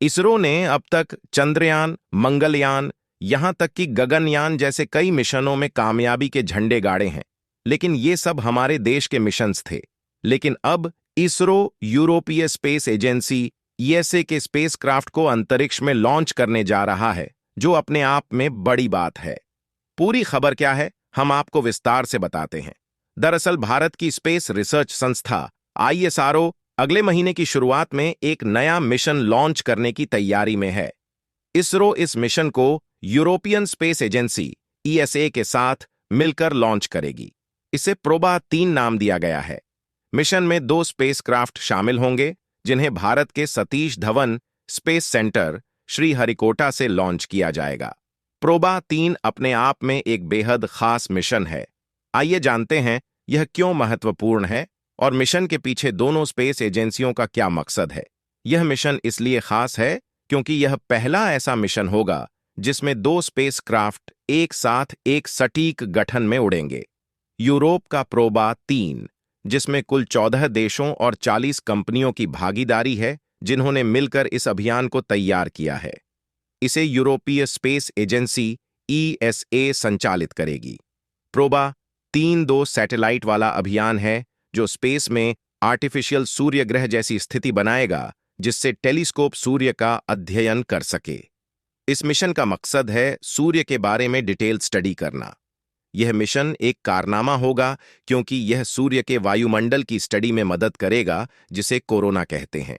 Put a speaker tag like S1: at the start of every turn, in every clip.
S1: इसरो ने अब तक चंद्रयान, मंगलयान, यहां तक कि गगनयान जैसे कई मिशनों में कामयाबी के झंडे गाड़े हैं, लेकिन ये सब हमारे देश के मिशंस थे। लेकिन अब इसरो यूरोपीय स्पेस एजेंसी ईएसए के स्पेसक्राफ्ट को अंतरिक्ष में लॉन्च करने जा रहा है, जो अपने आप में बड़ी बात है। पूरी खबर क्या है, हम आपको विस्तार से बताते हैं। दरअसल भारत की स्पेस रिसर्च संस्था आईएसआरओ अगले महीने की शुरुआत में एक नया मिशन लॉन्च करने की तैयारी में है। इसरो इस मिशन को यूरोपियन स्पेस एजेंसी ईएसए के साथ मिलकर लॉन्च करेगी। इसे प्रोबा-3 नाम दिया गया है। मिशन में 2 स्पेसक्राफ्ट शामिल होंगे, जिन्हें भारत के सतीश धवन स्पेस सेंटर श्रीहरिकोटा से लॉन्च किया जाएगा। प्रोबा-3 अपने आप में एक बेहद खास मिशन है। आइए जानते हैं यह क्यों महत्वपूर्ण है और मिशन के पीछे दोनों स्पेस एजेंसियों का क्या मकसद है। यह मिशन इसलिए खास है क्योंकि यह पहला ऐसा मिशन होगा जिसमें 2 स्पेसक्राफ्ट एक साथ एक सटीक गठन में उड़ेंगे। यूरोप का प्रोबा-3, जिसमें कुल 14 देशों और 40 कंपनियों की भागीदारी है, जिन्होंने मिलकर इस अभियान को तैयार किया है। इसे यूरोपीय स्पेस एजेंसी ईएसए संचालित करेगी। प्रोबा-3 2 सैटेलाइट वाला अभियान है जो स्पेस में आर्टिफिशियल सूर्य ग्रह जैसी स्थिति बनाएगा, जिससे टेलीस्कोप सूर्य का अध्ययन कर सके। इस मिशन का मकसद है सूर्य के बारे में डिटेल स्टडी करना। यह मिशन एक कारनामा होगा क्योंकि यह सूर्य के वायुमंडल की स्टडी में मदद करेगा, जिसे कोरोना कहते हैं।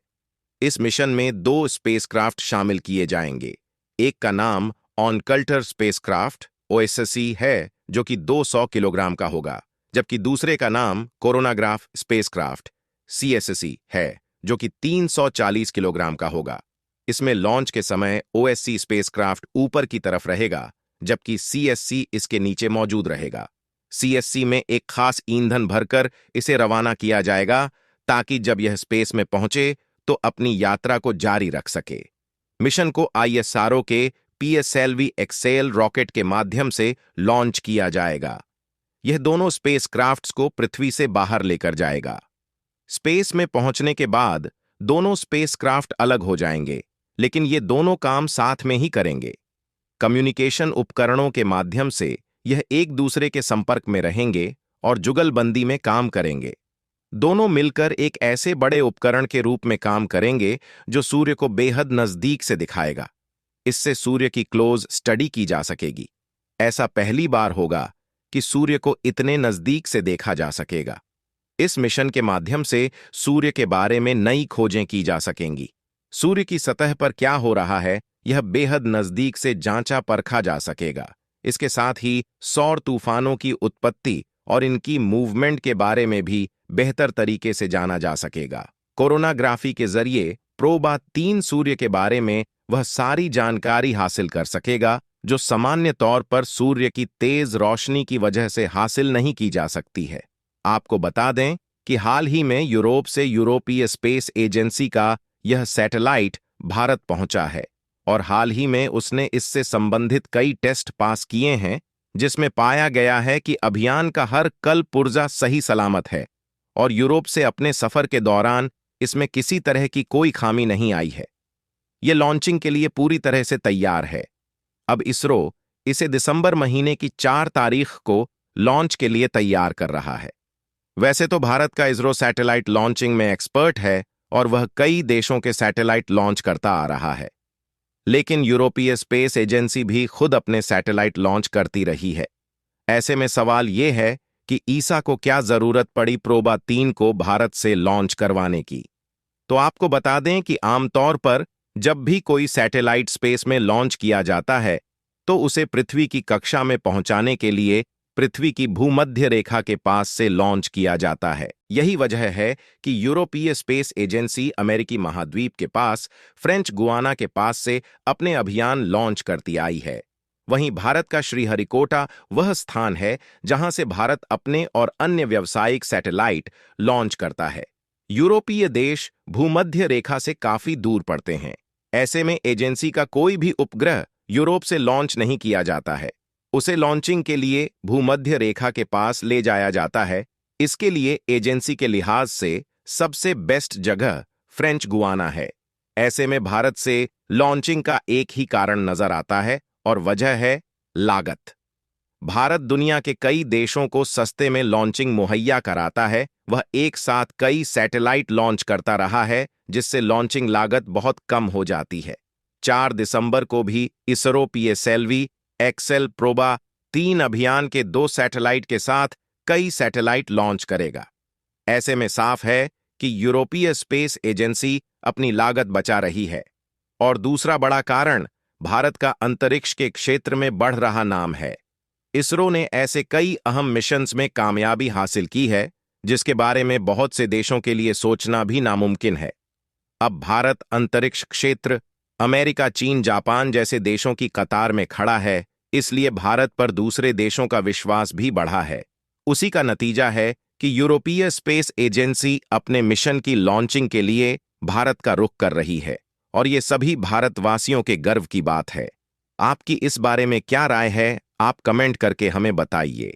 S1: इस मिशन में 2 स्पेसक्राफ्ट शामिल किए जाएंगे। एक का नाम ऑनकल्टर स्पेसक्राफ्ट ओएससी है, जो कि 200 किलोग्राम का होगा, जबकि दूसरे का नाम कोरोनाग्राफ स्पेसक्राफ्ट सीएससी है, जो कि 340 किलोग्राम का होगा। इसमें लॉन्च के समय ओएससी स्पेसक्राफ्ट ऊपर की तरफ रहेगा, जबकि सीएससी इसके नीचे मौजूद रहेगा। सीएससी में एक खास ईंधन भरकर इसे रवाना किया जाएगा ताकि जब यह स्पेस में पहुंचे तो अपनी यात्रा को जारी रख सके। मिशन को आईएसआरओ के पीएसएलवी एक्सेल रॉकेट के माध्यम से लॉन्च किया जाएगा। यह दोनों स्पेसक्राफ्ट्स को पृथ्वी से बाहर लेकर जाएगा। स्पेस में पहुंचने के बाद दोनों स्पेसक्राफ्ट अलग हो जाएंगे, लेकिन ये दोनों काम साथ में ही करेंगे। कम्युनिकेशन उपकरणों के माध्यम से यह एक दूसरे के संपर्क में रहेंगे और जुगलबंदी में काम करेंगे। दोनों मिलकर एक ऐसे बड़े उपकरण के रूप में काम करेंगे जो सूर्य को बेहद नजदीक से दिखाएगा। इससे सूर्य की क्लोज स्टडी की जा सकेगी। ऐसा पहली बार होगा कि सूर्य को इतने नजदीक से देखा जा सकेगा। इस मिशन के माध्यम से सूर्य के बारे में नई खोजें की जा सकेंगी। सूर्य की सतह पर क्या हो रहा है, यह बेहद नजदीक से जांचा परखा जा सकेगा। इसके साथ ही सौर तूफानों की उत्पत्ति और इनकी मूवमेंट के बारे में भी बेहतर तरीके से जाना जा सकेगा। कोरोनाग्राफी के जरिए प्रोबा-3 सूर्य के बारे में वह सारी जानकारी हासिल कर सकेगा जो सामान्य तौर पर सूर्य की तेज रोशनी की वजह से हासिल नहीं की जा सकती है। आपको बता दें कि हाल ही में यूरोप से यूरोपीय स्पेस एजेंसी का यह सैटेलाइट भारत पहुंचा है और हाल ही में उसने इससे संबंधित कई टेस्ट पास किए हैं, जिसमें पाया गया है कि अभियान का हर कल पुर्जा सही सलामत है और यूरोप से अपने सफर के दौरान इसमें किसी तरह की कोई खामी नहीं आई है। यह लॉन्चिंग के लिए पूरी तरह से तैयार है। अब इसरो इसे दिसंबर महीने की 4 तारीख को लॉन्च के लिए तैयार कर रहा है। वैसे तो भारत का इसरो सैटेलाइट लॉन्चिंग में एक्सपर्ट है और वह कई देशों के सैटेलाइट लॉन्च करता आ रहा है, लेकिन यूरोपीय स्पेस एजेंसी भी खुद अपने सैटेलाइट लॉन्च करती रही है। ऐसे में सवाल यह है कि ईसा को क्या जरूरत पड़ी प्रोबा-3 को भारत से लॉन्च करवाने की। तो आपको बता दें कि आमतौर पर जब भी कोई सैटेलाइट स्पेस में लॉन्च किया जाता है तो उसे पृथ्वी की कक्षा में पहुंचाने के लिए पृथ्वी की भूमध्य रेखा के पास से लॉन्च किया जाता है। यही वजह है कि यूरोपीय स्पेस एजेंसी अमेरिकी महाद्वीप के पास फ्रेंच गुआना के पास से अपने अभियान लॉन्च करती आई है। वहीं भारत का श्रीहरिकोटा वह स्थान है जहां से भारत अपने और अन्य व्यावसायिक सैटेलाइट लॉन्च करता है। यूरोपीय देश भूमध्य रेखा से काफी दूर पड़ते हैं। ऐसे में एजेंसी का कोई भी उपग्रह यूरोप से लॉन्च नहीं किया जाता है। उसे लॉन्चिंग के लिए भूमध्य रेखा के पास ले जाया जाता है। इसके लिए एजेंसी के लिहाज से सबसे बेस्ट जगह फ्रेंच गुआना है। ऐसे में भारत से लॉन्चिंग का एक ही कारण नजर आता है और वजह है लागत। भारत दुनिया के कई देशों को सस्ते में लॉन्चिंग मुहैया कराता है। वह एक साथ कई सैटेलाइट लॉन्च करता रहा है, जिससे लॉन्चिंग लागत बहुत कम हो जाती है। 4 दिसंबर को भी इसरो पीएसएलवी एक्सेल प्रोबा 3 अभियान के 2 सैटेलाइट के साथ कई सैटेलाइट लॉन्च करेगा। ऐसे में साफ है कि यूरोपीय स्पेस एजेंसी अपनी लागत बचा रही है। और दूसरा बड़ा कारण भारत का अंतरिक्ष के क्षेत्र में बढ़ रहा नाम है। इसरो ने ऐसे कई अहम मिशंस में कामयाबी हासिल की है, जिसके बारे में बहुत से देशों के लिए सोचना भी नामुमकिन है। अब भारत अंतरिक्ष क्षेत्र अमेरिका, चीन, जापान जैसे देशों की कतार में खड़ा है, इसलिए भारत पर दूसरे देशों का विश्वास भी बढ़ा है। उसी का नतीजा है कि यूरोपीय स्पेस एजेंसी अपने मिशन की लॉन्चिंग के लिए भारत का रुख कर रही है, और ये सभी भारतवासियों के गर्व की बात है। आपकी इस बारे में क्या राय है, आप कमेंट करके हमें बताइए।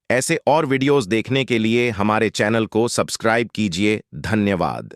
S1: ऐसे और वीडियोस देखने के लिए हमारे चैनल को सब्सक्राइब कीजिए। धन्यवाद।